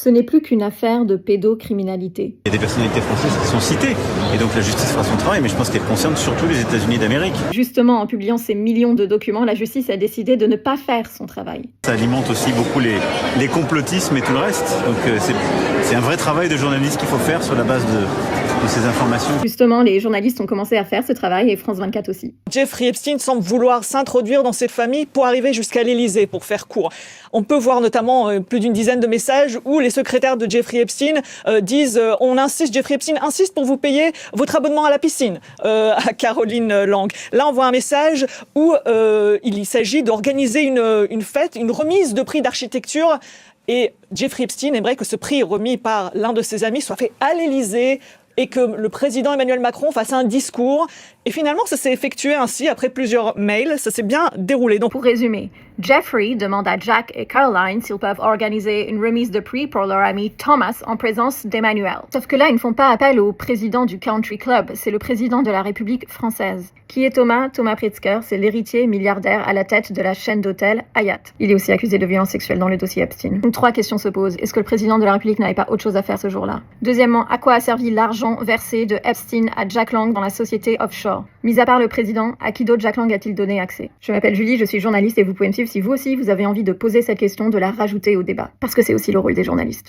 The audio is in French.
Ce n'est plus qu'une affaire de pédocriminalité. Il y a des personnalités françaises qui sont citées, et donc la justice fera son travail, mais je pense qu'elle concerne surtout les États-Unis d'Amérique. Justement, en publiant ces millions de documents, la justice a décidé de ne pas faire son travail. Ça alimente aussi beaucoup les complotismes et tout le reste. Donc c'est un vrai travail de journaliste qu'il faut faire sur la base de ces informations. Justement, les journalistes ont commencé à faire ce travail et France 24 aussi. Jeffrey Epstein semble vouloir s'introduire dans cette famille pour arriver jusqu'à l'Élysée, pour faire court. On peut voir notamment plus d'une dizaine de messages où les secrétaires de Jeffrey Epstein disent Jeffrey Epstein insiste pour vous payer votre abonnement à la piscine à Caroline Lang. Là, on voit un message où il s'agit d'organiser une fête, une remise de prix d'architecture. Et Jeffrey Epstein aimerait que ce prix remis par l'un de ses amis soit fait à l'Élysée et que le président Emmanuel Macron fasse un discours. Et finalement, ça s'est effectué ainsi, après plusieurs mails, ça s'est bien déroulé. Donc, pour résumer, Jeffrey demande à Jack et Caroline s'ils peuvent organiser une remise de prix pour leur ami Thomas en présence d'Emmanuel. Sauf que là, ils ne font pas appel au président du Country Club, c'est le président de la République française. Qui est Thomas? Thomas Pritzker, c'est l'héritier milliardaire à la tête de la chaîne d'hôtels Hyatt. Il est aussi accusé de violences sexuelles dans le dossier Epstein. Donc 3 questions se posent. Est-ce que le président de la République n'avait pas autre chose à faire ce jour-là? Deuxièmement, à quoi a servi l'argent versé de Epstein à Jack Lang dans la société offshore? Mis à part le président, à qui d'autre Jack Lang a-t-il donné accès? Je m'appelle Julie, je suis journaliste et vous pouvez me suivre si vous aussi vous avez envie de poser cette question, de la rajouter au débat. Parce que c'est aussi le rôle des journalistes.